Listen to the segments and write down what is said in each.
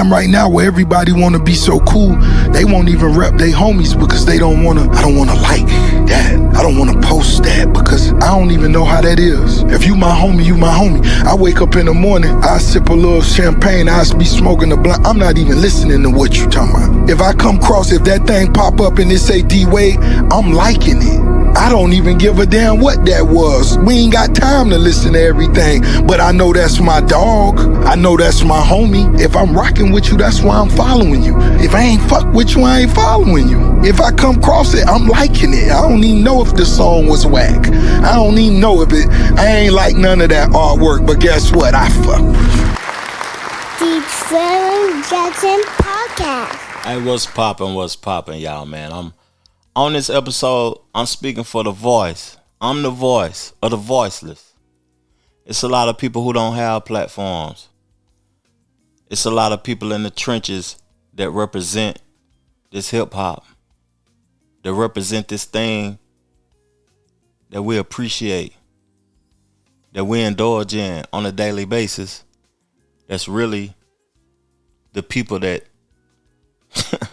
time right now where everybody want to be so cool, they won't even rep their homies because they don't want to. I don't want to like that. I don't want to post that because I don't even know how that is. If you my homie, you my homie. I wake up in the morning, I sip a little champagne, I be smoking a blunt. I'm not even listening to what you talking about. If I come across, if that thing pop up and it say D-Wade, I'm liking it. I don't even give a damn what that was. We ain't got time to listen to everything, but I know that's my dog. I know that's my homie. If I'm rocking with you, that's why I'm following you. If I ain't fuck with you, I ain't following you. If I come across it, I'm liking it. I don't even know if the song was whack. I don't even know if it, I ain't like none of that artwork, but guess what? I fuck with you. Deep Jackson Podcast. Hey, what's poppin', y'all, man? On this episode, I'm speaking for the voice. I'm the voice of the voiceless. It's a lot of people who don't have platforms. It's a lot of people in the trenches that represent this hip hop, that represent this thing that we appreciate, that we indulge in on a daily basis. That's really the people that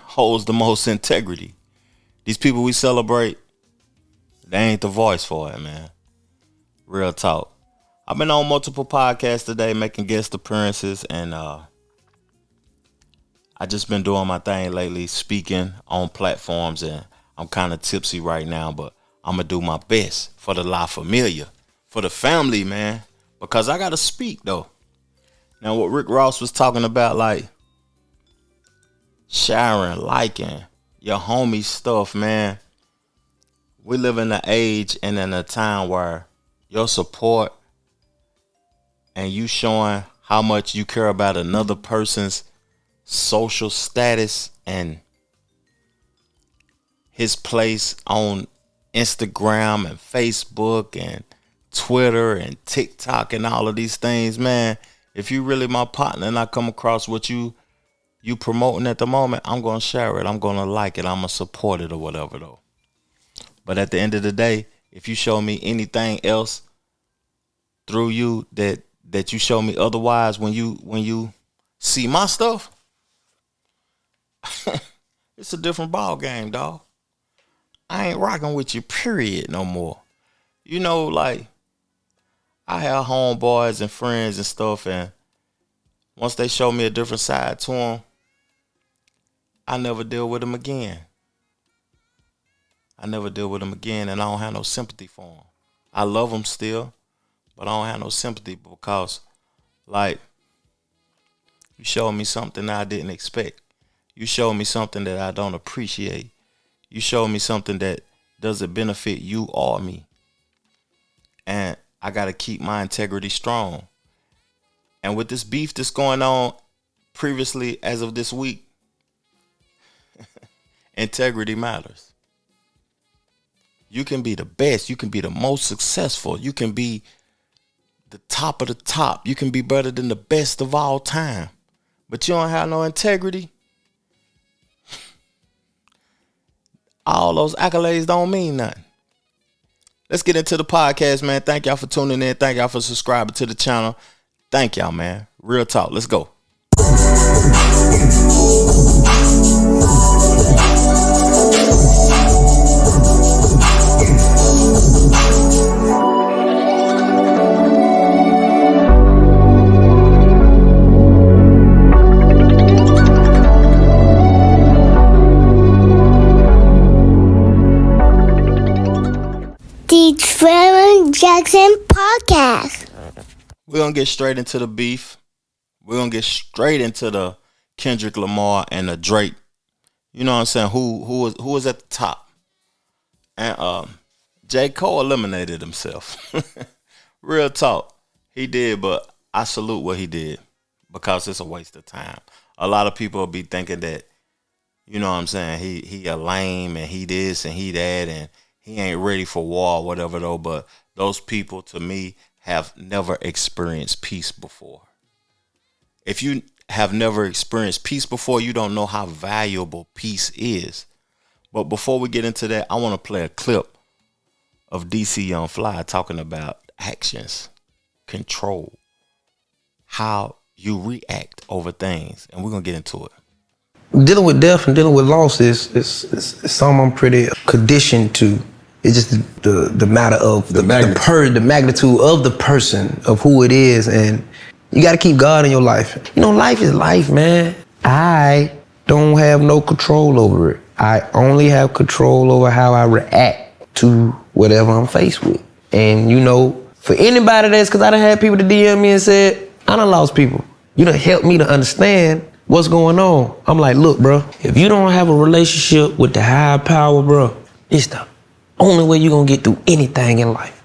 holds the most integrity. These people we celebrate, they ain't the voice for it, man. Real talk. I've been on multiple podcasts today, making guest appearances, and I just been doing my thing lately, speaking on platforms, and I'm kind of tipsy right now, but I'm going to do my best for the La Familia, for the family, man, because I got to speak, though. Now, what Rick Ross was talking about, like, sharing, liking your homie stuff, man. We live in an age and in a time where your support and you showing how much you care about another person's social status and his place on Instagram and Facebook and Twitter and TikTok and all of these things, man. If you really my partner and I come across what you promoting at the moment, I'm going to share it. I'm going to like it. I'm going to support it or whatever, though. But at the end of the day, if you show me anything else through you that you show me otherwise when you see my stuff, it's a different ball game, dog. I ain't rocking with you, period, no more. You know, like, I have homeboys and friends and stuff, and once they show me a different side to them, I never deal with them again. And I don't have no sympathy for them. I love them still, but I don't have no sympathy because, like, you showed me something I didn't expect. You showed me something that I don't appreciate. You showed me something that doesn't benefit you or me. And I got to keep my integrity strong. And with this beef that's going on previously as of this week, integrity matters. You can be the best. You can be the most successful. You can be the top of the top. You can be better than the best of all time. But you don't have no integrity. All those accolades don't mean nothing. Let's get into the podcast, man. Thank y'all for tuning in. Thank y'all for subscribing to the channel. Thank y'all, man. Real talk. Let's go. The Jackson Podcast. We're going to get straight into the beef. We're going to get straight into the Kendrick Lamar and the Drake. You know what I'm saying? Who was at the top? And J. Cole eliminated himself. Real talk. He did, but I salute what he did because it's a waste of time. A lot of people will be thinking that, you know what I'm saying, he a lame and he this and he that and he ain't ready for war or whatever, though. But those people, to me, have never experienced peace before. If you have never experienced peace before, you don't know how valuable peace is. But before we get into that, I want to play a clip of DC Young Fly talking about actions, control, how you react over things, and we're gonna get into it. Dealing with death and dealing with loss is something I'm pretty conditioned to. It's just the matter of the magnitude of the person, of who it is, and you got to keep God in your life. You know, life is life, man. I don't have no control over it. I only have control over how I react to whatever I'm faced with. And you know, for anybody because I done had people to DM me and said, I done lost people. You done helped me to understand what's going on. I'm like, look, bro, if you don't have a relationship with the higher power, bro, it's the only way you're gonna get through anything in life.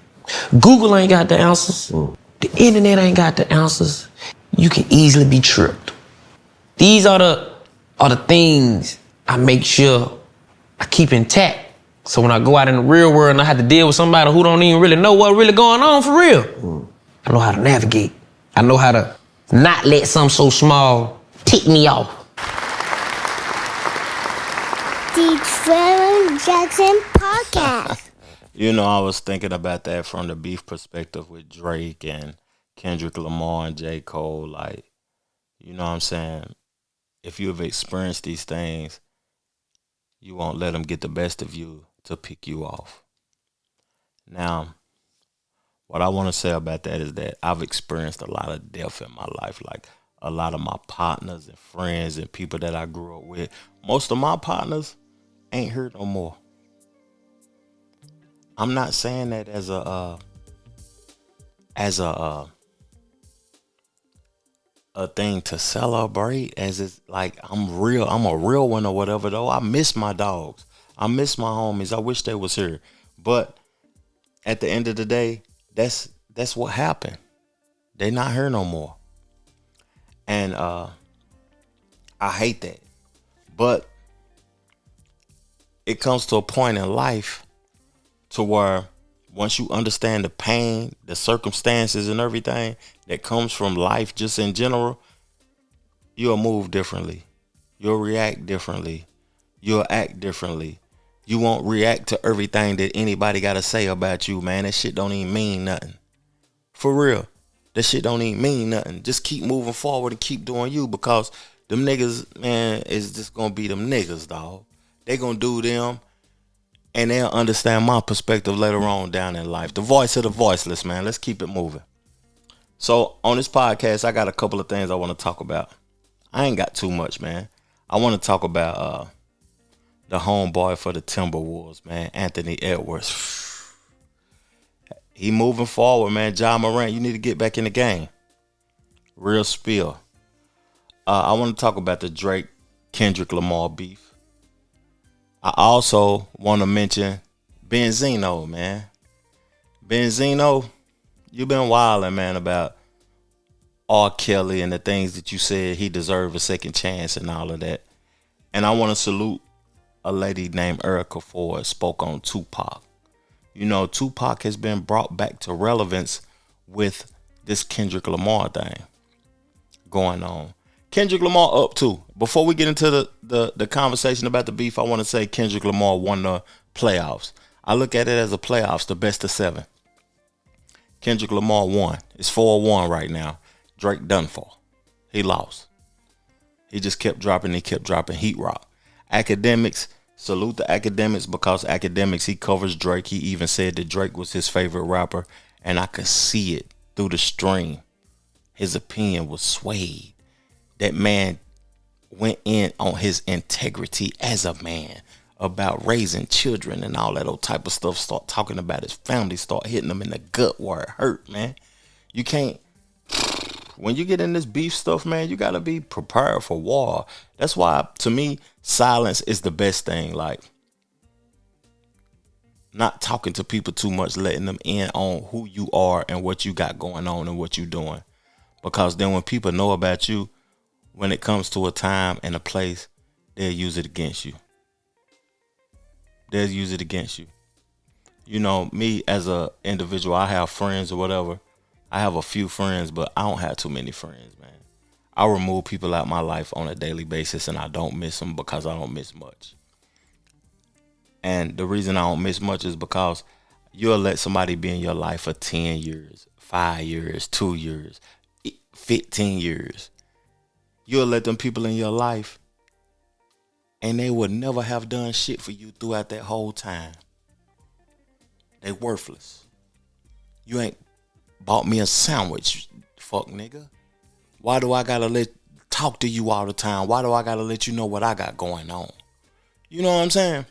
Google ain't got the answers. The internet ain't got the answers. You can easily be tricked. These are the things I make sure I keep intact. So when I go out in the real world and I have to deal with somebody who don't even really know what's really going on for real, I know how to navigate. I know how to not let something so small tick me off. The Trevor Jackson Podcast. You know, I was thinking about that from the beef perspective with Drake and Kendrick Lamar and J. Cole. Like, you know what I'm saying? If you have experienced these things, you won't let them get the best of you to pick you off. Now, what I want to say about that is that I've experienced a lot of death in my life. Like, a lot of my partners and friends and people that I grew up with, most of my partners ain't here no more. I'm not saying that as a thing to celebrate, as it's like I'm a real one or whatever, though. I miss my dogs. I miss my homies. I wish they was here. But at the end of the day, that's what happened. They not here no more. And I hate that. But it comes to a point in life to where once you understand the pain, the circumstances and everything that comes from life just in general, you'll move differently. You'll react differently. You'll act differently. You won't react to everything that anybody got to say about you, man. That shit don't even mean nothing. For real. That shit don't even mean nothing. Just keep moving forward and keep doing you, because them niggas, man, is just going to be them niggas, dog. They going to do them, and they'll understand my perspective later on down in life. The voice of the voiceless, man. Let's keep it moving. So on this podcast, I got a couple of things I want to talk about. I ain't got too much, man. I want to talk about the homeboy for the Timberwolves, man, Anthony Edwards. He moving forward, man. Ja Morant, you need to get back in the game. Real spill. I want to talk about the Drake Kendrick Lamar beef. I also want to mention Benzeno, man. Benzeno, you been wilding, man, about R. Kelly and the things that you said he deserved a second chance and all of that. And I want to salute a lady named Erica Ford, spoke on Tupac. You know, Tupac has been brought back to relevance with this Kendrick Lamar thing going on. Kendrick Lamar up too. Before we get into the conversation about the beef, I want to say Kendrick Lamar won the playoffs. I look at it as a playoffs, the best of 7. Kendrick Lamar won. It's 4-1 right now. Drake done for. He lost. He just kept dropping. He kept dropping heat rock. Academics, salute the Academics, because Academics, he covers Drake. He even said that Drake was his favorite rapper, and I could see it through the stream. His opinion was swayed. That man went in on his integrity as a man about raising children and all that old type of stuff. Start talking about his family, start hitting them in the gut where it hurt, man. You can't, when you get in this beef stuff, man, you got to be prepared for war. That's why, to me, silence is the best thing. Like, not talking to people too much, letting them in on who you are and what you got going on and what you're doing. Because then when people know about you, when it comes to a time and a place, they'll use it against you. They'll use it against you. You know, me as a individual, I have friends or whatever. I have a few friends, but I don't have too many friends, man. I remove people out my life on a daily basis, and I don't miss them because I don't miss much. And the reason I don't miss much is because you'll let somebody be in your life for 10 years, 5 years, 2 years, 15 years. You'll let them people in your life and they would never have done shit for you throughout that whole time. They worthless. You ain't bought me a sandwich, fuck nigga. Why do I gotta talk to you all the time? Why do I gotta let you know what I got going on? You know what I'm saying?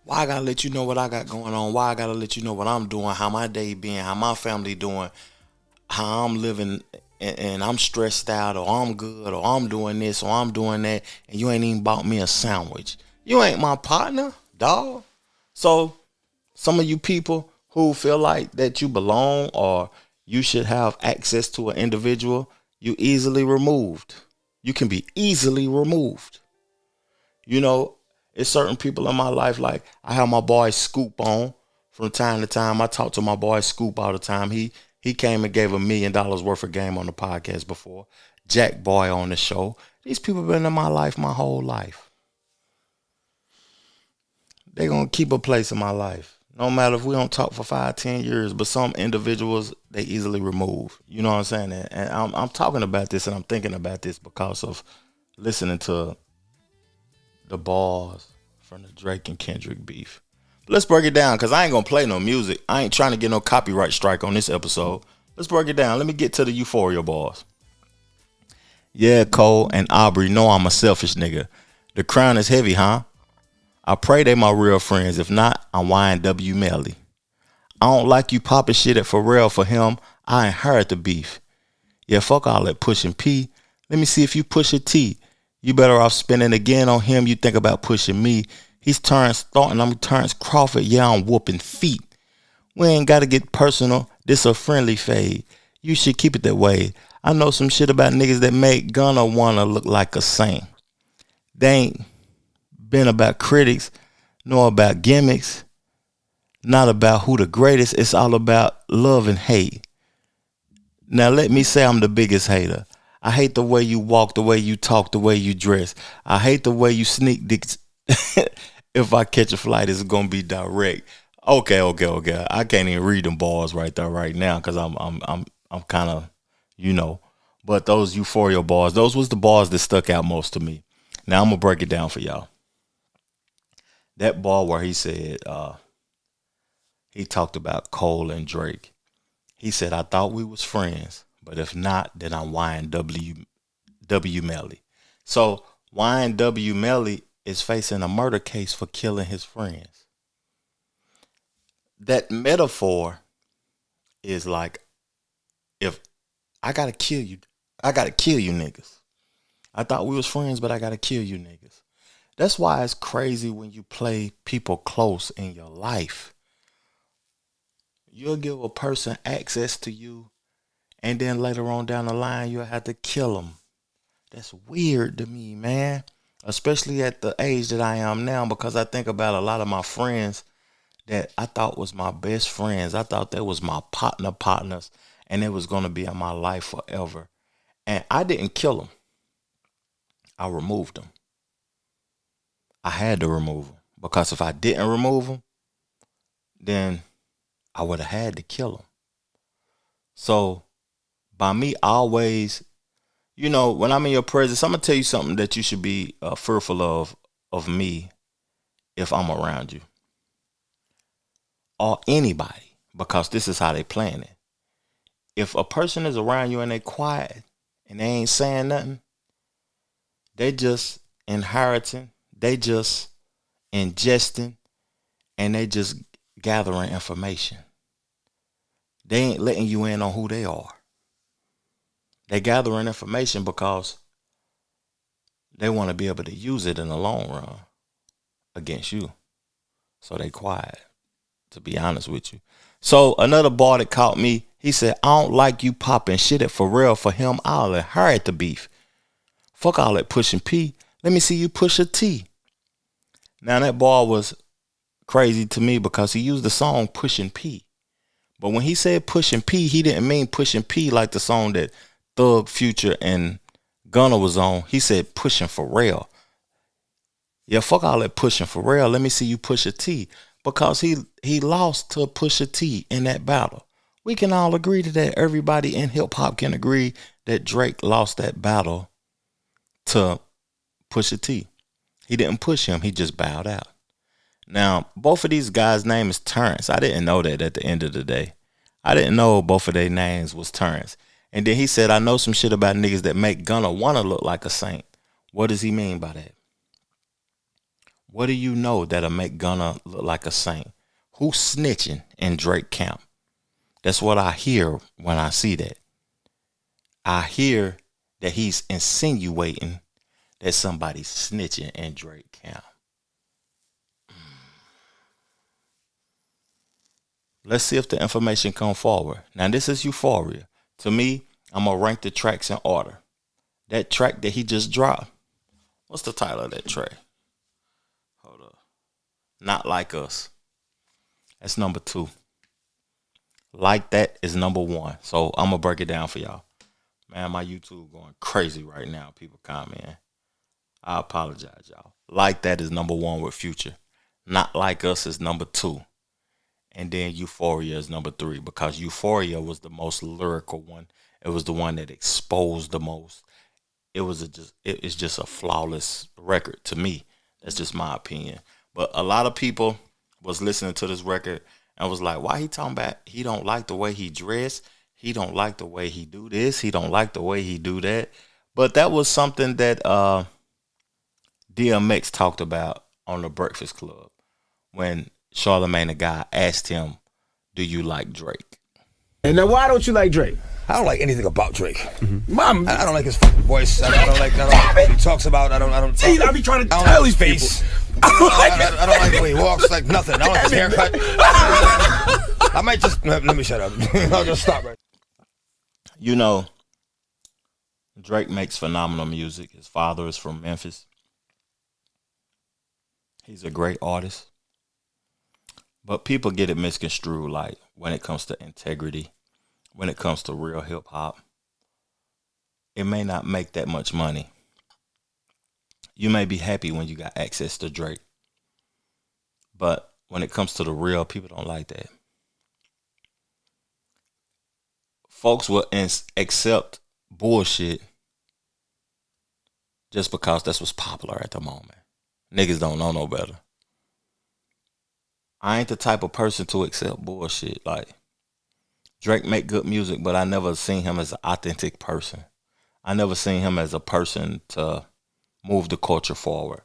Why I gotta let you know what I got going on? Why I gotta let you know what I'm doing, how my day been, how my family doing, how I'm living, and I'm stressed out, or I'm good, or I'm doing this, or I'm doing that, and you ain't even bought me a sandwich. You ain't my partner, dog. So some of you people who feel like that you belong or you should have access to an individual, you easily removed. You can be easily removed. You know, it's certain people in my life, like I have my boy Scoop on from time to time. I talk to my boy Scoop all the time. He came and gave $1 million worth of game on the podcast before. Jack Boy on the show. These people been in my life my whole life. They gonna keep a place in my life. No matter if we don't talk for 5-10 years, but some individuals, they easily remove. You know what I'm saying? And I'm talking about this and I'm thinking about this because of listening to the bars from the Drake and Kendrick beef. But let's break it down, because I ain't gonna play no music. I ain't trying to get no copyright strike on this episode. Let's break it down. Let me get to the Euphoria bars. Yeah, Cole and Aubrey know I'm a selfish nigga. The crown is heavy, huh? I pray they my real friends. If not, I'm YNW Melly. I don't like you popping shit at Pharrell for him. I inherit the beef. Yeah, fuck all that pushing P. Let me see if you push a T. You better off spending again on him. You think about pushing me. He's Terrence Thornton. I'm Terrence Crawford. Yeah, I'm whooping feet. We ain't got to get personal. This a friendly fade. You should keep it that way. I know some shit about niggas that make Gunna wanna look like a saint. They ain't been about critics, nor about gimmicks. Not about who the greatest. It's all about love and hate. Now let me say I'm the biggest hater. I hate the way you walk, the way you talk, the way you dress. I hate the way you sneak dicks. If I catch a flight, it's gonna be direct. Okay. I can't even read them bars right there right now because I'm kind of, you know. But those Euphoria bars, those was the bars that stuck out most to me. Now I'm gonna break it down for y'all. That bar where he said, he talked about Cole and Drake. He said, I thought we was friends, but if not, then I'm YNW Melly. So YNW Melly is facing a murder case for killing his friends. That metaphor is like, if I gotta kill you niggas. I thought we was friends, but I gotta kill you niggas. That's why it's crazy when you play people close in your life. You'll give a person access to you, and then later on down the line, you'll have to kill them. That's weird to me, man. Especially at the age that I am now, because I think about a lot of my friends that I thought was my best friends. I thought that was my partners, and it was going to be in my life forever. And I didn't kill them. I removed them. I had to remove them, because if I didn't remove them, then I would have had to kill them. So by me always, you know, when I'm in your presence, I'm going to tell you something that you should be fearful of me if I'm around you. Or anybody, because this is how they playing it. If a person is around you and they quiet and they ain't saying nothing, they just inheriting, they just ingesting, and they just gathering information. They ain't letting you in on who they are. They gathering information because they want to be able to use it in the long run against you. So they quiet, to be honest with you. So another bar that caught me, he said, I don't like you popping shit at Pharrell for him. I'll inherit the beef. Fuck all that pushing P. Let me see you push a T. Now that bar was crazy to me because he used the song Pushing P. But when he said Pushing P, he didn't mean Pushing P like the song that Thug, Future, and Gunna was on. He said Pushing Pharrell. Yeah, fuck all that pushing Pharrell. Let me see you push a T. Because he lost to Pusha T in that battle. We can all agree to that. Everybody in hip hop can agree that Drake lost that battle to Pusha T. He didn't push him. He just bowed out. Now, both of these guys' name is Terrence. I didn't know that at the end of the day. I didn't know both of their names was Terrence. And then he said, I know some shit about niggas that make Gunna wanna look like a saint. What does he mean by that? What do you know that'll make Gunna look like a saint? Who's snitching in Drake camp? That's what I hear when I see that. I hear that he's insinuating that somebody's snitching in Drake camp. Let's see if the information come forward. Now, this is Euphoria. To me, I'm going to rank the tracks in order. That track that he just dropped. What's the title of that track? Hold up. Not Like Us. That's number 2. Like That is number 1. So I'm going to break it down for y'all. Man, my YouTube going crazy right now. People commenting. I apologize, y'all. Like That is number 1 with Future. Not Like Us is number 2. And then Euphoria is number 3 because Euphoria was the most lyrical one. It was the one that exposed the most. It's just a flawless record to me. That's just my opinion. But a lot of people was listening to this record and was like, why he talking about he don't like the way he dressed? He don't like the way he do this. He don't like the way he do that. But that was something that DMX talked about on the Breakfast Club when Charlemagne the Guy asked him, do you like Drake? And now why don't you like Drake? I don't like anything about Drake. Mom, I don't like his fucking voice. I don't like what he talks about. I don't. See, I be trying to tell these face. I don't like the way he walks. Like nothing. I don't like his haircut. I might just let me shut up. I'll just stop right. You know, Drake makes phenomenal music. His father is from Memphis. He's a great artist. But people get it misconstrued, like when it comes to integrity, when it comes to real hip hop, it may not make that much money. You may be happy when you got access to Drake. But when it comes to the real, people don't like that. Folks will accept bullshit just because that's what's popular at the moment. Niggas don't know no better. I ain't the type of person to accept bullshit. Like, Drake make good music, but I never seen him as an authentic person. I never seen him as a person to move the culture forward.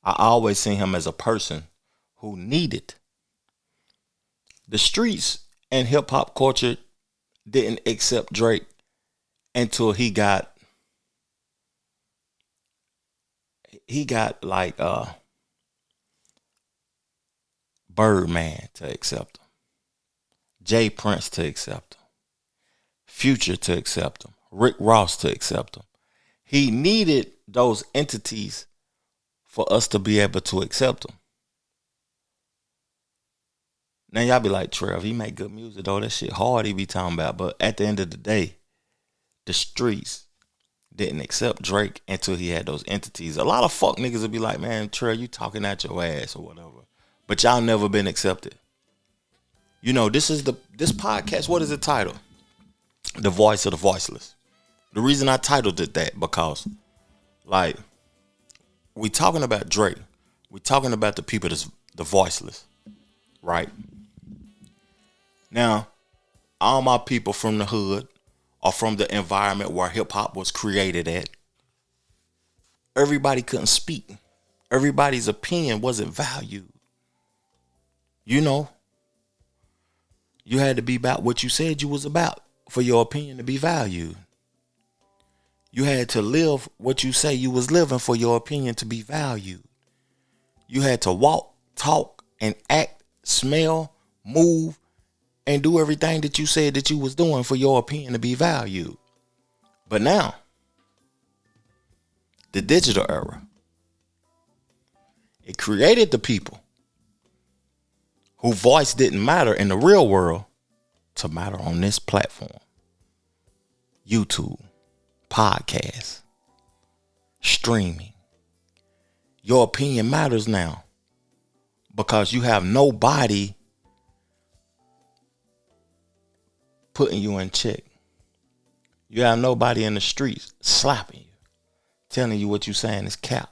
I always seen him as a person who needed. The streets and hip hop culture didn't accept Drake until he got like Birdman to accept him, Jay Prince to accept him, Future to accept him, Rick Ross to accept him. He needed those entities for us to be able to accept him. Now y'all be like, Trev, he make good music though. That shit hard he be talking about. But at the end of the day, the streets didn't accept Drake until he had those entities. A lot of fuck niggas would be like, man, Trev, you talking at your ass or whatever. But y'all never been accepted. You know, this podcast, what is the title? The Voice of the Voiceless. The reason I titled it that, because, like, we talking about Drake. We talking about the people that's the voiceless. Right? Now, all my people from the hood or from the environment where hip-hop was created at, everybody couldn't speak. Everybody's opinion wasn't valued. You know, you had to be about what you said you was about for your opinion to be valued. You had to live what you say you was living for your opinion to be valued. You had to walk, talk, and act, smell, move, and do everything that you said that you was doing for your opinion to be valued. But now, the digital era, it created the people whose voice didn't matter in the real world to matter on this platform. YouTube, podcast, streaming. Your opinion matters now because you have nobody putting you in check. You have nobody in the streets slapping you, telling you what you saying is cap.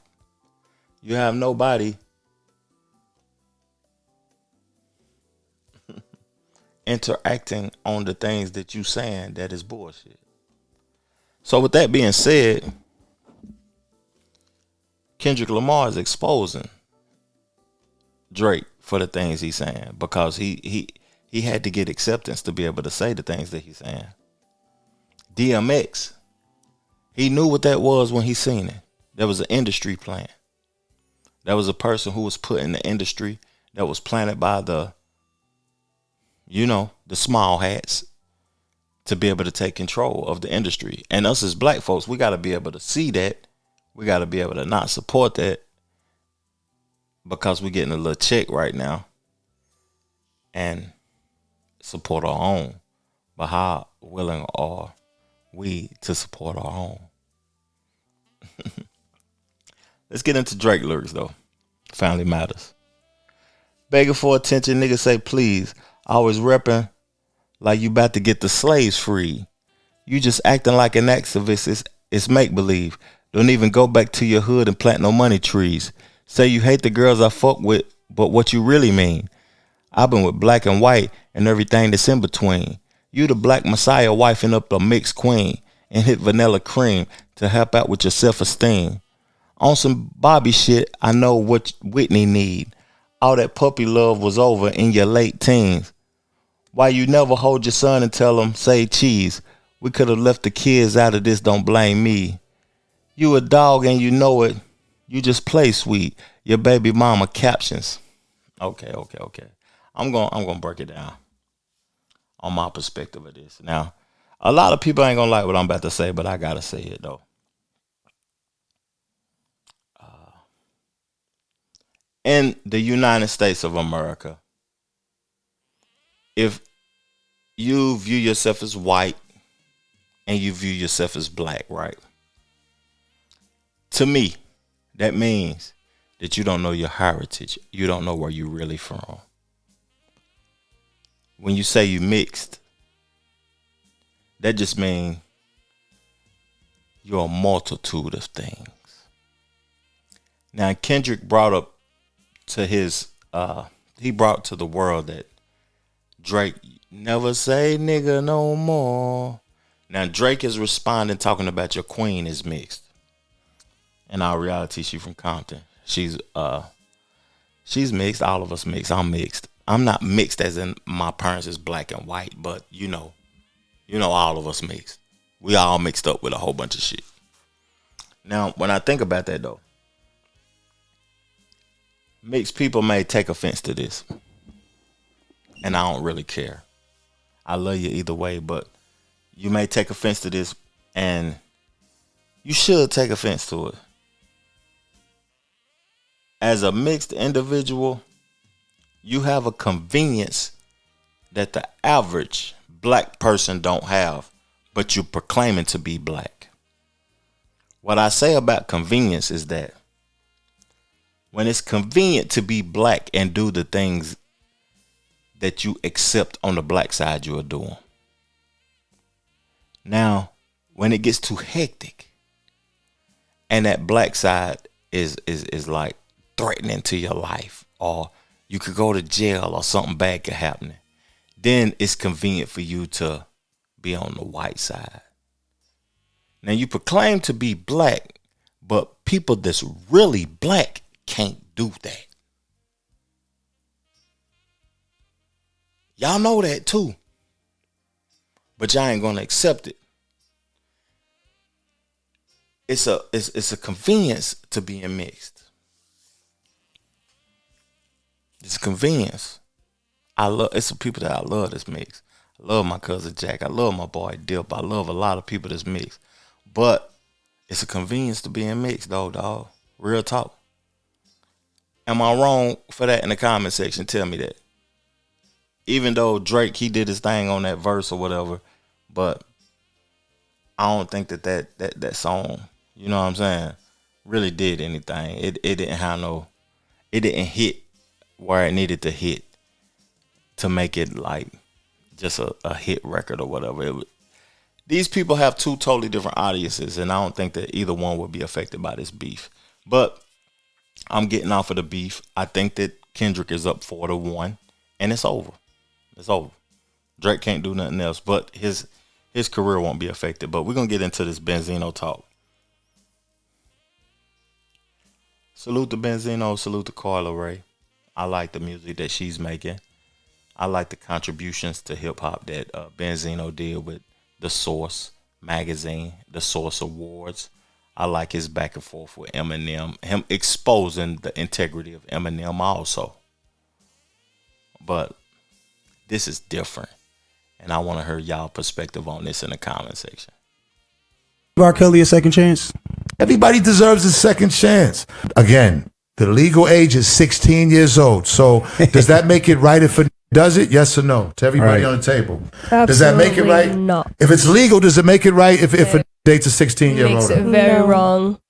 You have nobody interacting on the things that you saying that is bullshit. So with that being said, Kendrick Lamar is exposing Drake for the things he's saying because he had to get acceptance to be able to say the things that he's saying. DMX, he knew what that was when he seen it. There was an industry plan. There was a person who was put in the industry that was planted by the small hats to be able to take control of the industry. And us as black folks, we got to be able to see that. We got to be able to not support that because we're getting a little check right now and support our own. But how willing are we to support our own? Let's get into Drake lyrics though. Family matters. Begging for attention, niggas say please. Always repping like you about to get the slaves free. You just acting like an activist. It's make believe. Don't even go back to your hood and plant no money trees. Say you hate the girls I fuck with, but what you really mean? I've been with black and white and everything that's in between. You the black messiah wifing up a mixed queen and hit vanilla cream to help out with your self-esteem. On some Bobby shit, I know what Whitney need. All that puppy love was over in your late teens. Why you never hold your son and tell him, say cheese. We could have left the kids out of this, don't blame me. You a dog and you know it. You just play sweet. Your baby mama captions. Okay. I'm gonna break it down on my perspective of this. Now, a lot of people ain't gonna like what I'm about to say, but I gotta say it though. In the United States of America, if you view yourself as white and you view yourself as black, right? To me, that means that you don't know your heritage. You don't know where you're really from. When you say you mixed, that just means you're a multitude of things. Now, Kendrick brought up to he brought to the world that Drake never say nigga no more. Now Drake is responding talking about your queen is mixed. In our reality, she from Compton. She's mixed. All of us mixed. I'm mixed. I'm not mixed as in my parents is black and white, but you know all of us mixed. We all mixed up with a whole bunch of shit. Now, when I think about that though, mixed people may take offense to this. And I don't really care. I love you either way, but you may take offense to this and you should take offense to it. As a mixed individual, you have a convenience that the average black person don't have, but you're proclaiming to be black. What I say about convenience is that when it's convenient to be black and do the things that you accept on the black side you are doing. Now, when it gets too hectic and that black side is like threatening to your life, or you could go to jail or something bad could happen, then it's convenient for you to be on the white side. Now you proclaim to be black, but people that's really black can't do that. Y'all know that too. But y'all ain't gonna accept it. It's a convenience to being mixed. It's a convenience. It's some people that I love that's mixed. I love my cousin Jack. I love my boy Dip. I love a lot of people that's mixed. But it's a convenience to being mixed though, dog. Real talk. Am I wrong for that in the comment section? Tell me that. Even though Drake, he did his thing on that verse or whatever, but I don't think that song, you know what I'm saying, really did anything. It didn't hit where it needed to hit to make it like just a hit record or whatever. These people have two totally different audiences, and I don't think that either one would be affected by this beef. But I'm getting off of the beef. I think that Kendrick is up 4-1, and it's over. It's over. Drake can't do nothing else, but his career won't be affected. But we're gonna get into this Benzeno talk. Salute to Benzeno, salute to Carla Ray. I like the music that she's making. I like the contributions to hip hop that Benzeno did with The Source magazine, The Source Awards. I like his back and forth with Eminem, him exposing the integrity of Eminem also. But this is different, and I want to hear y'all perspective on this in the comment section. R. Kelly a second chance? Everybody deserves a second chance. Again, the legal age is 16 years old. So does that make it right if it does it? Yes or no? To everybody on the table. Absolutely does that make it right? No. If it's legal, does it make it right if it dates a 16-year-old? Makes it very wrong.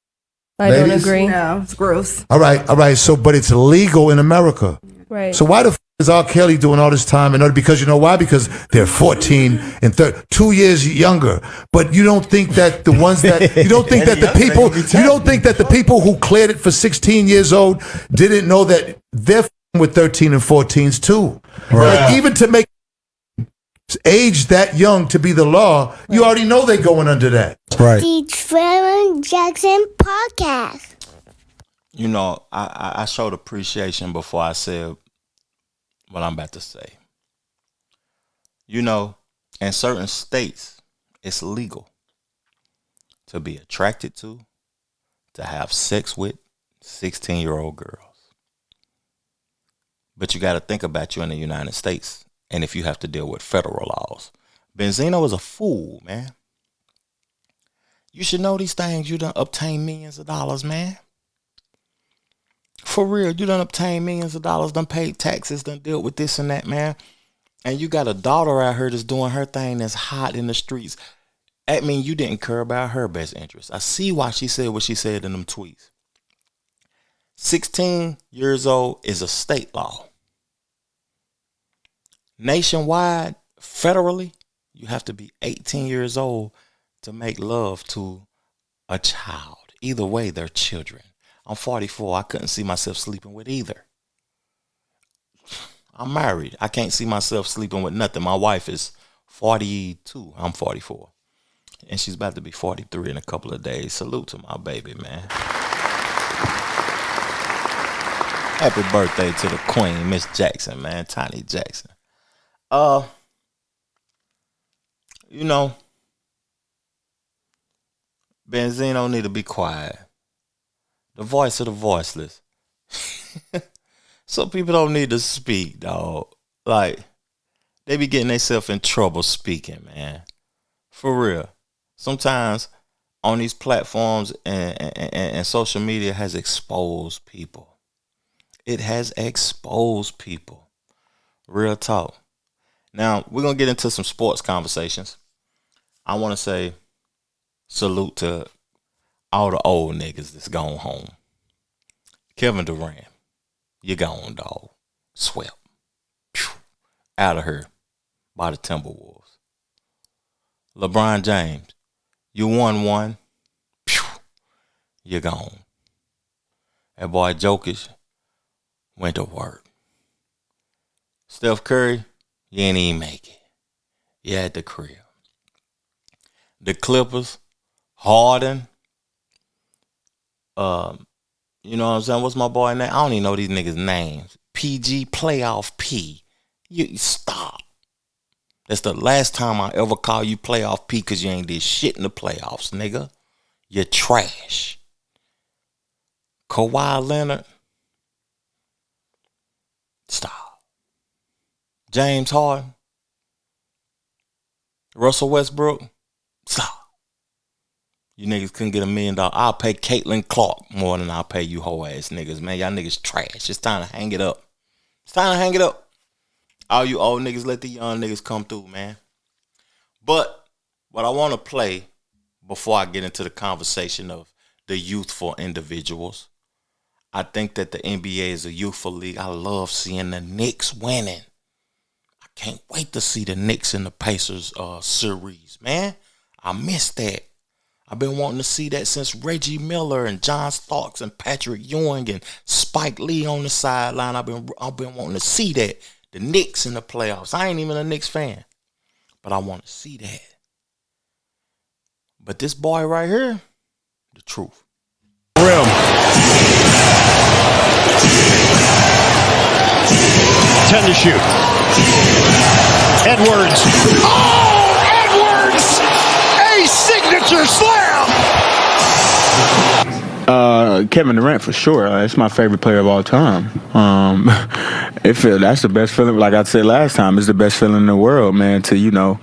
I don't agree. No, it's gross. All right. So, but it's legal in America. Right. So why the is R. Kelly doing all this time? And because you know why? Because they're 14 and 2 years younger. But you don't think that the ones that you don't think that the people who cleared it for 16 years old didn't know that they're with 13 and 14s too. Right. Like, even to make age that young to be the law, you already know they're going under that. Right. The Trevor Jackson Podcast. You know, I showed appreciation before I said what I'm about to say. You know, in certain states, it's legal to be attracted to have sex with 16-year-old girls. But you got to think about you in the United States, and if you have to deal with federal laws. Benzeno is a fool, man. You should know these things. You done obtained millions of dollars, man. For real, you done obtained millions of dollars, done paid taxes, done dealt with this and that, man. And you got a daughter out here that's doing her thing that's hot in the streets. That mean you didn't care about her best interest. I see why she said what she said in them tweets. 16 years old is a state law. Nationwide, federally, you have to be 18 years old to make love to a child. Either way, they're children. I'm 44. I couldn't see myself sleeping with either. I'm married. I can't see myself sleeping with nothing. My wife is 42. I'm 44. And she's about to be 43 in a couple of days. Salute to my baby, man. Happy birthday to the queen, Miss Jackson, man. Tiny Jackson. You know, Benzeno need to be quiet. The voice of the voiceless. Some people don't need to speak, dog. Like, they be getting themselves in trouble speaking, man. For real. Sometimes on these platforms and social media has exposed people. It has exposed people. Real talk. Now, we're going to get into some sports conversations. I want to say salute to all the old niggas that's gone home. Kevin Durant, you gone, dog. Swept. Out of here by the Timberwolves. LeBron James, you won one. You gone. That boy Jokic went to work. Steph Curry, you ain't even make it. You at the crib. The Clippers, Harden, you know what I'm saying? What's my boy name? I don't even know these niggas' names. PG Playoff P. You stop. That's the last time I ever call you Playoff P because you ain't did shit in the playoffs, nigga. You're trash. Kawhi Leonard. Stop. James Harden. Russell Westbrook. Stop. You niggas couldn't get $1 million. I'll pay Caitlin Clark more than I'll pay you hoe ass niggas, man. Y'all niggas trash. It's time to hang it up. It's time to hang it up. All you old niggas, let the young niggas come through, man. But what I want to play before I get into the conversation of the youthful individuals, I think that the NBA is a youthful league. I love seeing the Knicks winning. I can't wait to see the Knicks and the Pacers series, man. I missed that. I've been wanting to see that since Reggie Miller and John Starks and Patrick Ewing and Spike Lee on the sideline. I've been wanting to see that. The Knicks in the playoffs. I ain't even a Knicks fan, but I want to see that. But this boy right here, the truth. Rim. 10 to shoot. Edwards. Oh, Edwards! A signature slam! Kevin Durant for sure. It's my favorite player of all time. That's the best feeling. Like I said last time, it's the best feeling in the world, man. To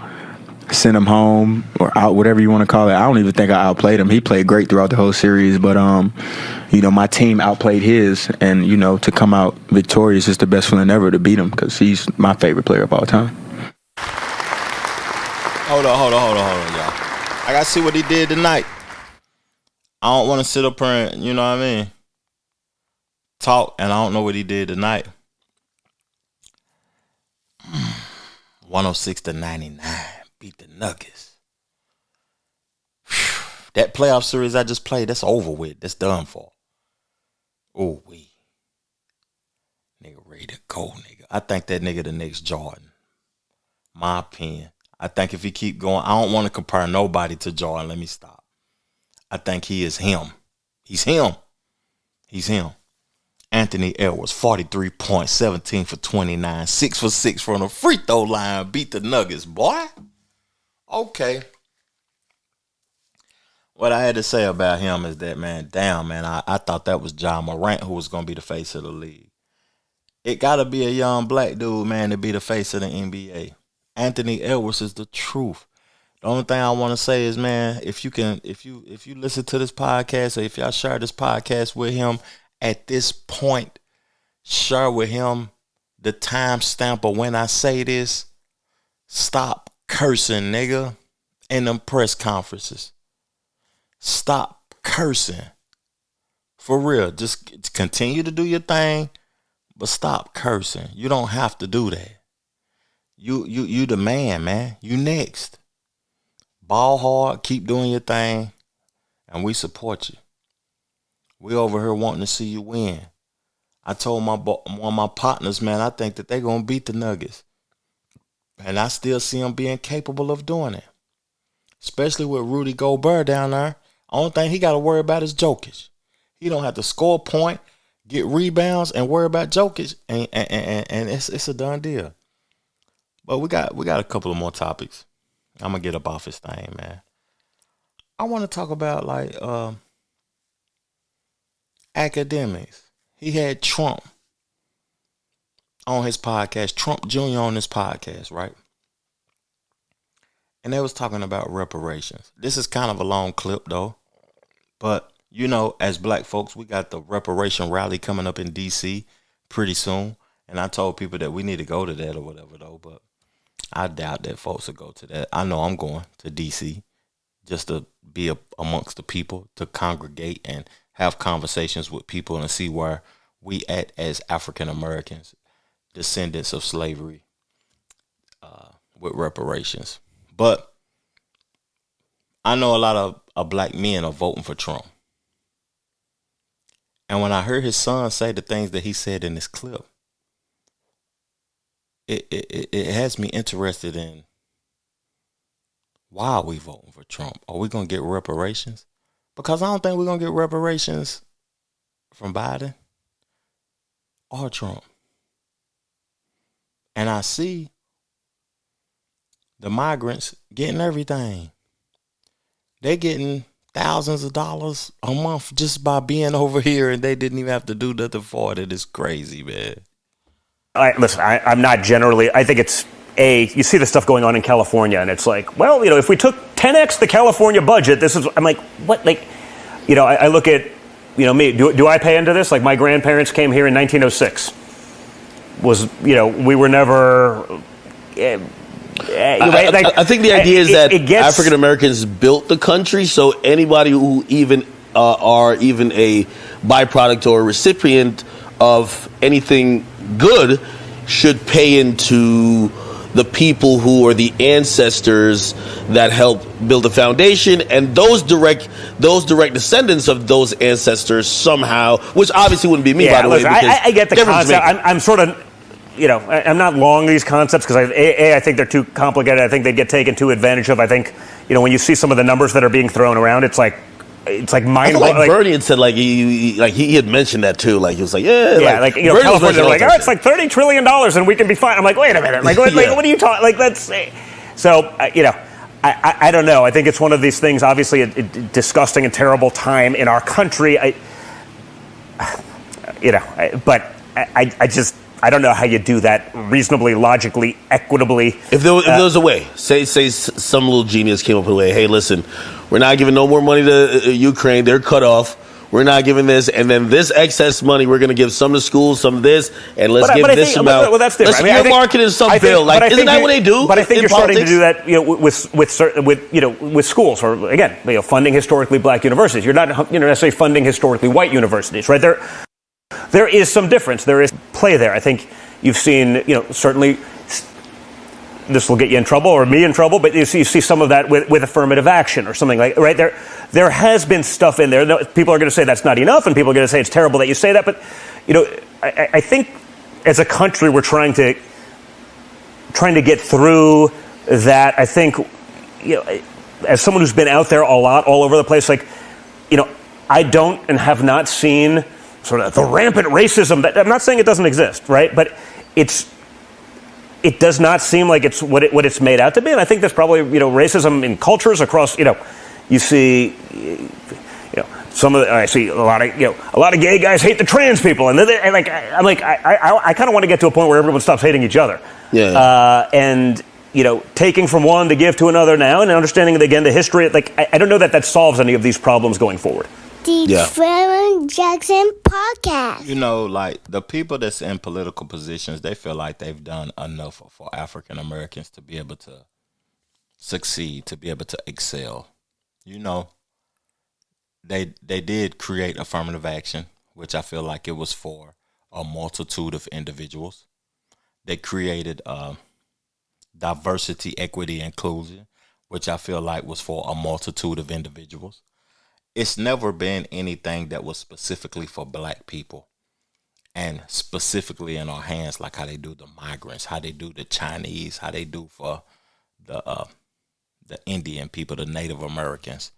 send him home or out, whatever you want to call it. I don't even think I outplayed him. He played great throughout the whole series, but my team outplayed his, and to come out victorious is the best feeling ever to beat him because he's my favorite player of all time. Hold on, y'all. I gotta see what he did tonight. I don't want to sit up here and, talk, and I don't know what he did tonight. 106-99, beat the Nuggets. That playoff series I just played, that's over with. That's done for. Oh, nigga ready to go, nigga. I think that nigga the next Jordan. My opinion. I think if he keep going, I don't want to compare nobody to Jordan. Let me stop. I think he is him. He's him. Anthony Edwards, 43 points, 17 for 29, 6 for 6 from the free throw line. Beat the Nuggets, boy. Okay. What I had to say about him is that, man, I thought that was Ja Morant who was going to be the face of the league. It got to be a young black dude, man, to be the face of the NBA. Anthony Edwards is the truth. The only thing I want to say is, man, if you listen to this podcast or if y'all share this podcast with him at this point, share with him the timestamp of when I say this. Stop cursing, nigga, in them press conferences. Stop cursing. For real. Just continue to do your thing, but stop cursing. You don't have to do that. You the man. You next. Ball hard, keep doing your thing, and we support you. We over here wanting to see you win. I told one of my partners, man, I think that they're going to beat the Nuggets. And I still see them being capable of doing it. Especially with Rudy Gobert down there. Only thing he got to worry about is Jokic. He don't have to score a point, get rebounds, and worry about Jokic. And it's a done deal. But we got a couple of more topics. I'm going to get up off his thing, man. I want to talk about, academics. He had Trump on his podcast, Trump Jr. on his podcast, right? And they was talking about reparations. This is kind of a long clip, though. But, as black folks, we got the reparation rally coming up in D.C. pretty soon. And I told people that we need to go to that or whatever, though. But I doubt that folks will go to that. I know I'm going to D.C. just to be amongst the people, to congregate and have conversations with people and see where we at as African Americans, descendants of slavery, with reparations. But I know a lot of black men are voting for Trump. And when I heard his son say the things that he said in this clip, it has me interested in, why are we voting for Trump? Are we going to get reparations? Because I don't think we're going to get reparations from Biden or Trump. And I see the migrants getting everything. They're getting thousands of dollars a month just by being over here, and they didn't even have to do nothing for it. It's crazy, man. I'm not generally, I think it's you see the stuff going on in California, and it's like, well, if we took 10x the California budget, I'm like, what? I look at, me, do I pay into this? Like, my grandparents came here in 1906. We were never, I think the idea is that African Americans built the country, so anybody who even are even a byproduct or a recipient of anything good should pay into the people who are the ancestors that helped build the foundation, and those direct descendants of those ancestors somehow, which obviously wouldn't be me, by the way. I get the concept. I'm sort of, I'm not long these concepts because I think they're too complicated. I think they get taken too advantage of. I think, when you see some of the numbers that are being thrown around, it's like mind-blowing. Like Bernie had said, he had mentioned that too. Like he was like, California, they're like, it's like $30 trillion and we can be fine. I'm like, wait a minute, what are you talking? Like that's so. I don't know. I think it's one of these things. Obviously, a disgusting and terrible time in our country. But I just. I don't know how you do that reasonably, logically, equitably. If there was a way, say some little genius came up with a way, hey, listen, we're not giving no more money to Ukraine. They're cut off. We're not giving this. And then this excess money, we're going to give some to schools, some to this, and let's give this amount. Well, that's different. Let's market in some bill. Isn't that what they do? But I think you're politics? starting to do that with schools, or again, funding historically black universities. You're not necessarily funding historically white universities, right? There is some difference. There is play there. I think you've seen, certainly this will get you in trouble or me in trouble, but you see some of that with affirmative action or something like right there. There has been stuff in there. People are going to say that's not enough, and people are going to say it's terrible that you say that. But I think as a country we're trying to get through that. I think as someone who's been out there a lot, all over the place, I don't and have not seen sort of the rampant racism that I'm not saying it doesn't exist, right? But it does not seem like it's what it's made out to be, and I think there's probably racism in cultures across. You see, I see a lot of gay guys hate the trans people, and I kind of want to get to a point where everyone stops hating each other. Yeah. And taking from one to give to another now, and understanding again the history. I don't know that solves any of these problems going forward. The Fallon Jackson Podcast. The people that's in political positions, they feel like they've done enough for African Americans to be able to succeed, to be able to excel. They did create affirmative action, which I feel like it was for a multitude of individuals. They created diversity, equity, inclusion, which I feel like was for a multitude of individuals. It's never been anything that was specifically for black people and specifically in our hands, like how they do the migrants, how they do the Chinese, how they do for the Indian people, the Native Americans.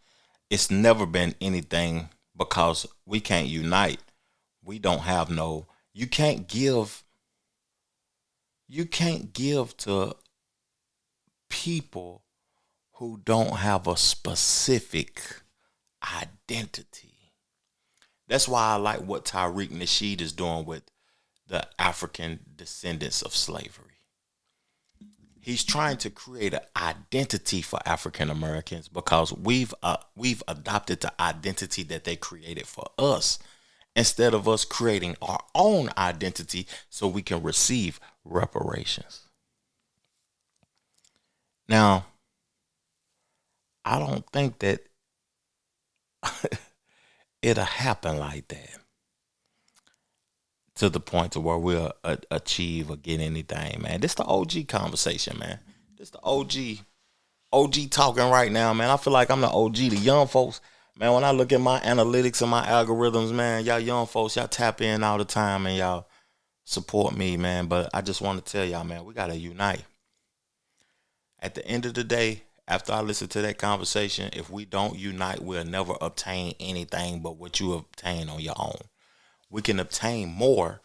It's never been anything because we can't unite. We don't have you can't give to people who don't have a specific identity. That's why I like what Tariq Nasheed is doing with the African descendants of slavery. He's trying to create an identity for African Americans because we've adopted the identity that they created for us instead of us creating our own identity so we can receive reparations. Now, I don't think that it'll happen like that to the point to where we'll achieve or get anything, man. This the OG conversation, man. This the OG talking right now, man. I feel like I'm the OG. The young folks, man, when I look at my analytics and my algorithms, man, y'all young folks, y'all tap in all the time and y'all support me, man. But I just want to tell y'all, man, we got to unite. At the end of the day, after I listen to that conversation, if we don't unite, we'll never obtain anything but what you obtain on your own. We can obtain more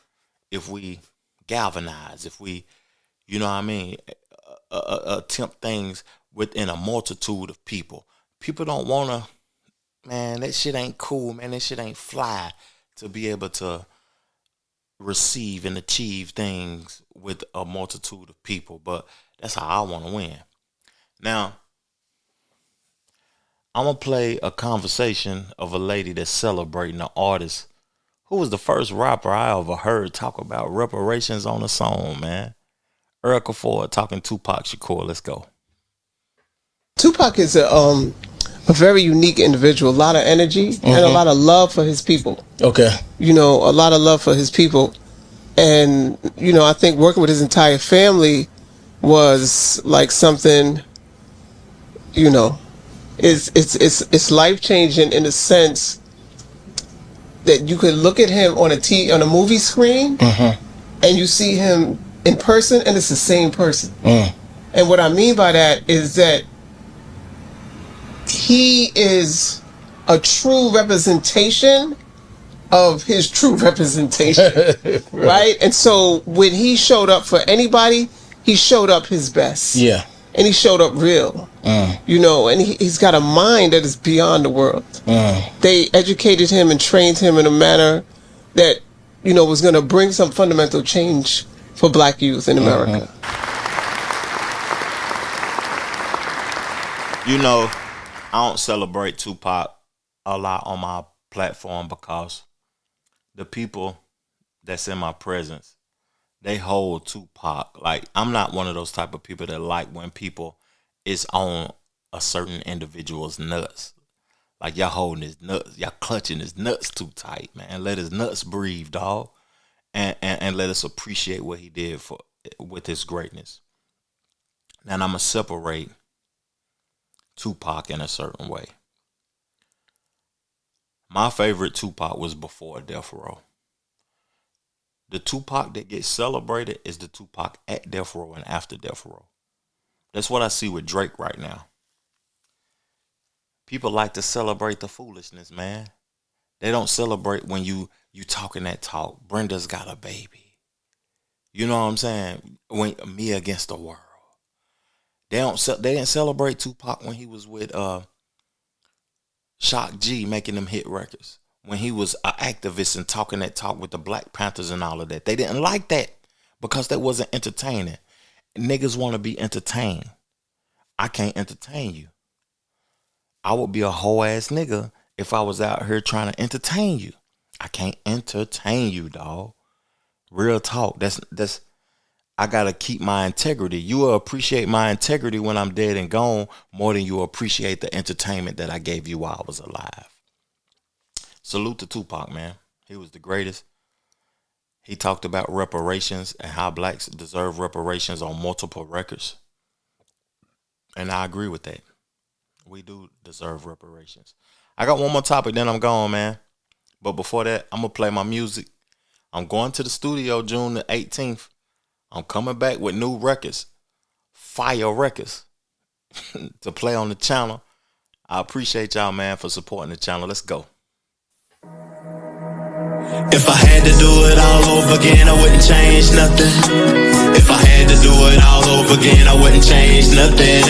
if we galvanize, if we, attempt things within a multitude of people. People don't want to, man, that shit ain't cool, man. That shit ain't fly to be able to receive and achieve things with a multitude of people. But that's how I want to win. Now, I'm going to play a conversation of a lady that's celebrating an artist who was the first rapper I ever heard talk about reparations on a song, man. Erica Ford talking Tupac Shakur. Let's go. Tupac is a very unique individual, a lot of energy and a lot of love for his people. Okay. A lot of love for his people. And, I think working with his entire family, was like something, you know, it's life changing in the sense that you could look at him on a movie screen, and you see him in person, and it's the same person. And what I mean by that is that he is a true representation of his true representation, right? And so when he showed up for anybody, he showed up his best. Yeah. And he showed up real, you know, and he's got a mind that is beyond the world. They educated him and trained him in a manner that, you know, was going to bring some fundamental change for black youth in America. You know, I don't celebrate Tupac a lot on my platform because the people that's in my presence, they hold Tupac. Like, I'm not one of those type of people that like when people is on a certain individual's nuts. Like, y'all holding his nuts, y'all clutching his nuts too tight, man. Let his nuts breathe, dog. And let us appreciate what he did with his greatness. Now, I'm going to separate Tupac in a certain way. My favorite Tupac was before Death Row. The Tupac that gets celebrated is the Tupac at Death Row and after Death Row. That's what I see with Drake right now. People like to celebrate the foolishness, man. They don't celebrate when you talking that talk. Brenda's got a baby. You know what I'm saying? When me against the world. They didn't celebrate Tupac when he was with Shock G making them hit records. When he was an activist and talking that talk with the Black Panthers and all of that. They didn't like that because that wasn't entertaining. Niggas want to be entertained. I can't entertain you. I would be a whole ass nigga if I was out here trying to entertain you. I can't entertain you, dog. Real talk. That's I gotta keep my integrity. You will appreciate my integrity when I'm dead and gone more than you appreciate the entertainment that I gave you while I was alive. Salute to Tupac, man. He was the greatest. He talked about reparations and how blacks deserve reparations on multiple records. And I agree with that. We do deserve reparations. I got one more topic, then I'm gone, man. But before that, I'm going to play my music. I'm going to the studio June the 18th. I'm coming back with new records. Fire records. To play on the channel. I appreciate y'all, man, for supporting the channel. Let's go. If I had to do it all over again, I wouldn't change nothing. If I had to do it all over again, I wouldn't change nothing.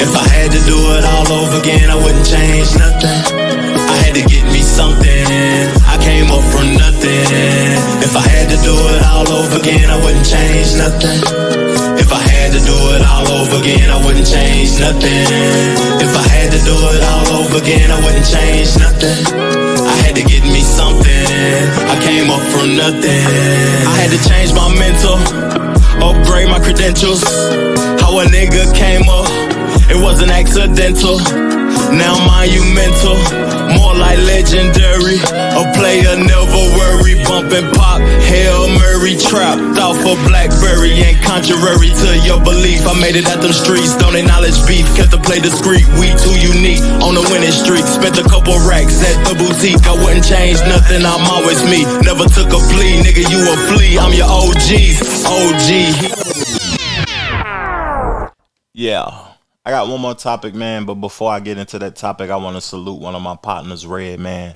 If I had to do it all over again, I wouldn't change nothing. I had to get me something. I came up from nothing. If I had to do it all over again, I wouldn't change nothing. If I had to do it all over again, I wouldn't change nothing. If I had to do it all over again, I wouldn't change nothing. I had to get me something. I came up from nothing. I had to change my mental, upgrade my credentials. How a nigga came up, it wasn't accidental. Now monumental, more like legendary. A player never worry, bumping pop, Hail Mary, trapped off a Blackberry. Ain't contrary to your belief. I made it at them streets, don't acknowledge beef. Kept the play discreet, we too unique. On the winning streak, spent a couple racks at the boutique. I wouldn't change nothing, I'm always me. Never took a plea, nigga, you a flea. I'm your OG's OG. Yeah. I got one more topic, man, but before I get into that topic, I want to salute one of my partners, Red, man.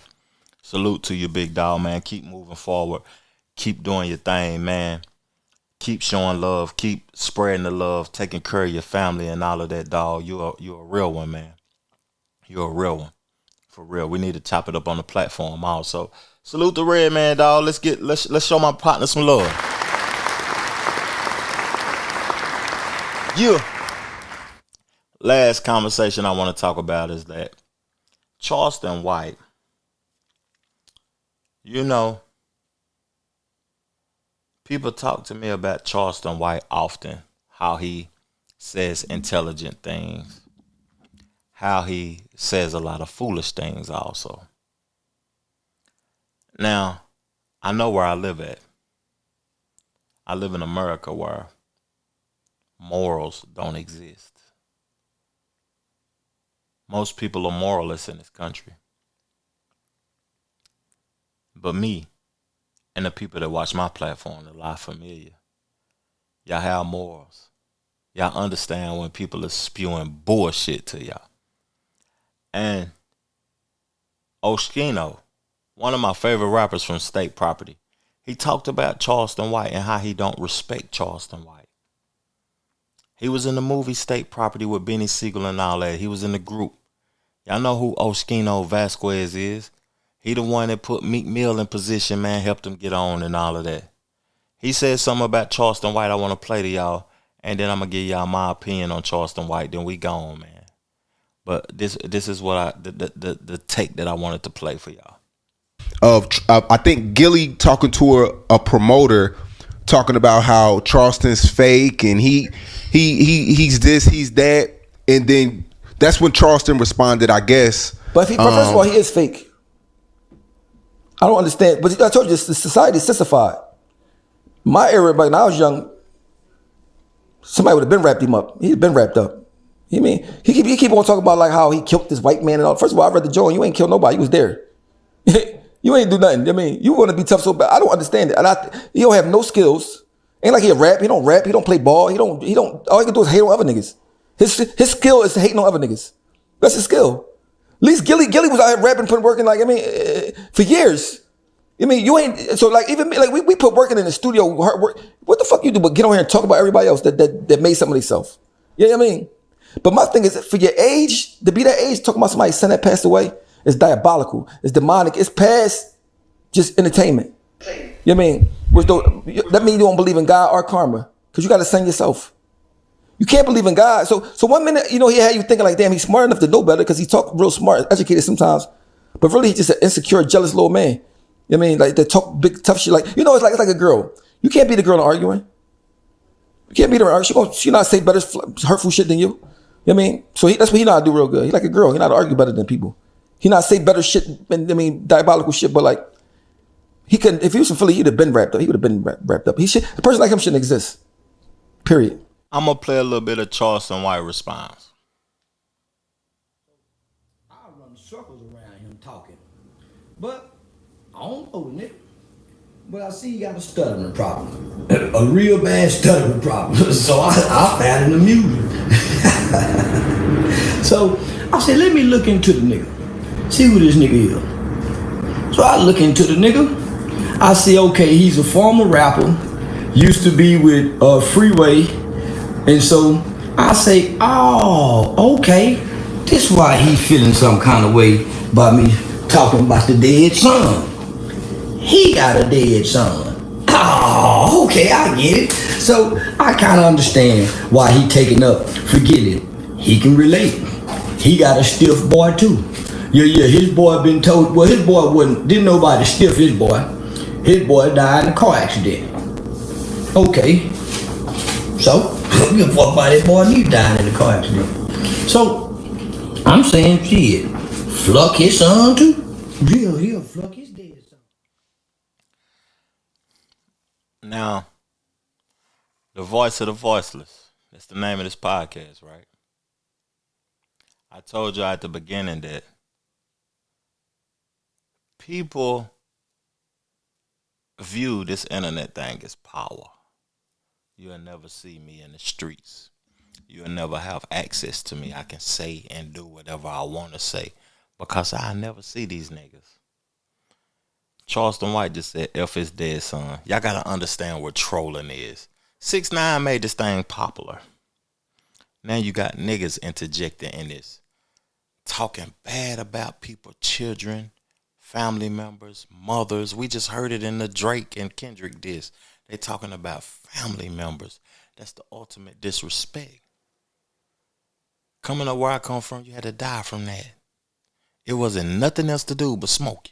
Salute to you, big dog, man. Keep moving forward. Keep doing your thing, man. Keep showing love. Keep spreading the love, taking care of your family and all of that, dog. You're a real one, man. You're a real one. For real. We need to chop it up on the platform also. Salute to Red, man, dog. Let's show my partner some love. Yeah. Last conversation I want to talk about is that Charleston White, you know, people talk to me about Charleston White often, how he says intelligent things, how he says a lot of foolish things also. Now, I know where I live at. I live in America where morals don't exist. Most people are moralists in this country. But me and the people that watch my platform, the Lie Familiar, y'all have morals. Y'all understand when people are spewing bullshit to y'all. And Oshkino, one of my favorite rappers from State Property, he talked about Charleston White and how he don't respect Charleston White. He was in the movie State Property with Benny Siegel and all that. He was in the group. Y'all know who Oshkino Vasquez is? He the one that put Meek Mill in position, man, helped him get on and all of that. He said something about Charleston White I want to play to y'all, and then I'm going to give y'all my opinion on Charleston White, then we gone, man. But this is what the take that I wanted to play for y'all. I think Gilly talking to a promoter, talking about how Charleston's fake and he's this, he's that, and then that's when Charleston responded, I guess. But first of all, he is fake. I don't understand. But I told you, the society is sissified. My era, when I was young, somebody would have been wrapped him up. He'd been wrapped up. You mean he keep on talking about like how he killed this white man and all. First of all, I read the joint. You ain't killed nobody. You was there. You ain't do nothing. I mean, you want to be tough so bad. I don't understand it. And he don't have no skills. Ain't like he a rap. He don't rap. He don't play ball. He don't. All he can do is hate on other niggas. His skill is hating on other niggas. That's his skill. At least Gilly was out here rapping, putting working like for years. I mean, you ain't so like even like we put working in the studio, hard work. What the fuck you do? But get on here and talk about everybody else that made some of themselves. You know what I mean? But my thing is, for your age, to be that age, talking about somebody's son that passed away, is diabolical. It's demonic. It's past just entertainment. You know what I mean? That means you don't believe in God or karma, because you got to sing yourself. You can't believe in God. So 1 minute, he had you thinking like, damn, he's smart enough to know better because he talk real smart, educated sometimes. But really, he's just an insecure, jealous little man. You know what I mean? Like they talk big, tough shit. Like, it's like a girl. You can't be the girl in arguing. You can't beat her in arguing. She not say better hurtful shit than you. You know what I mean? So that's what he know how to do real good. He like a girl. He know how to argue better than people. He not say better shit, diabolical shit, but like, he couldn't, if he was from Philly, he'd have been wrapped up. He would have been wrapped up. The person like him shouldn't exist. Period. I'm going to play a little bit of Charleston White response. I run circles around him talking. But I don't know, nigga. But I see you got a stuttering problem. A real bad stuttering problem. So I found it amusing. So I said, let me look into the nigga. See who this nigga is. So I look into the nigga. I see, okay, he's a former rapper. Used to be with Freeway. And so I say, oh, okay. This why he feeling some kind of way by me talking about the dead son. He got a dead son. Oh, okay, I get it. So I kind of understand why he taking up. Forget it. He can relate. He got a stiff boy too. Yeah, his boy been told, well, his boy didn't nobody stiff his boy. His boy died in a car accident. Okay. So, give a fuck about his boy, he died in a car accident. So, I'm saying, shit, fluck his son too? He'll fluck his dead son. Now, the voice of the voiceless. That's the name of this podcast, right? I told you at the beginning that people view this internet thing as power. You'll never see me in the streets. You'll never have access to me. I can say and do whatever I want to say because I never see these niggas. Charleston White just said F his dead son. Y'all got to understand what trolling is. 6ix9ine made this thing popular. Now you got niggas interjecting in this. Talking bad about people, children, family members, mothers. We just heard it in the Drake and Kendrick diss. They talking about family members. That's the ultimate disrespect. Coming up where I come from, you had to die from that. It wasn't nothing else to do but smoke.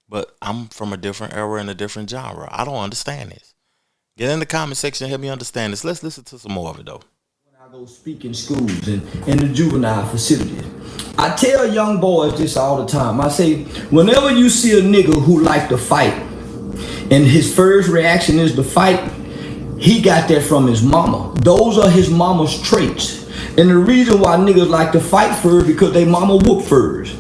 But I'm from a different era and a different genre. I don't understand this. Get in the comment section, help me understand this. Let's listen to some more of it though. I go speak in schools and in the juvenile facilities. I tell young boys this all the time. I say, whenever you see a nigga who like to fight and his first reaction is to fight, He got that from his mama. Those are his mama's traits. And the reason why niggas like to fight furs because they mama whoop furs.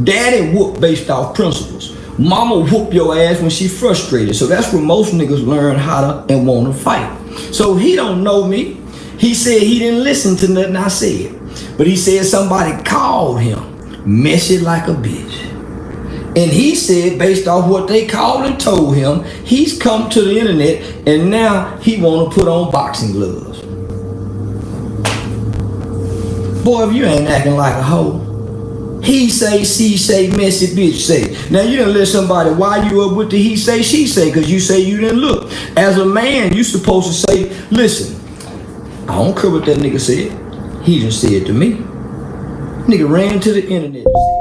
Daddy whoop based off principles. Mama whoop your ass when she frustrated. So that's where most niggas learn how to and want to fight. So he don't know me. He said he didn't listen to nothing I said. But he said somebody called him messy like a bitch. And he said, based off what they called and told him, he's come to the internet and now he want to put on boxing gloves. Boy, if you ain't acting like a hoe, he say, she say, messy bitch say. Now you done let somebody why you up with the he say, she say, because you say you didn't look. As a man, you supposed to say, listen, I don't care what that nigga said. He just said to me. Nigga ran to the internet and said.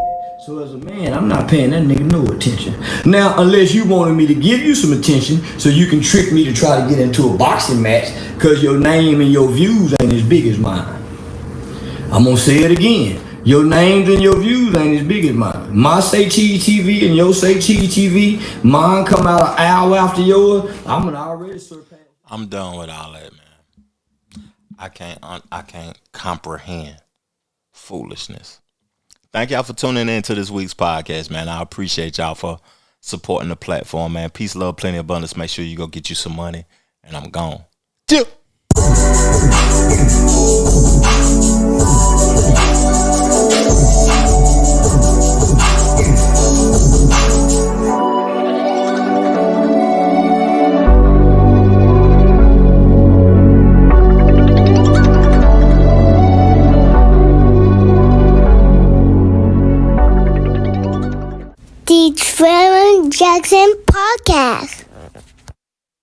So as a man, I'm not paying that nigga no attention. Now, unless you wanted me to give you some attention so you can trick me to try to get into a boxing match because your name and your views ain't as big as mine. I'm gonna say it again. Your names and your views ain't as big as mine. My say Cheese TV and your say Cheese TV, mine come out an hour after yours. I'm gonna already surpass. I'm done with all that, man. I can't comprehend foolishness. Thank y'all for tuning in to this week's podcast, man. I appreciate y'all for supporting the platform, man. Peace, love, plenty of abundance. Make sure you go get you some money, and I'm gone. Chill. The Trevor Jackson Podcast.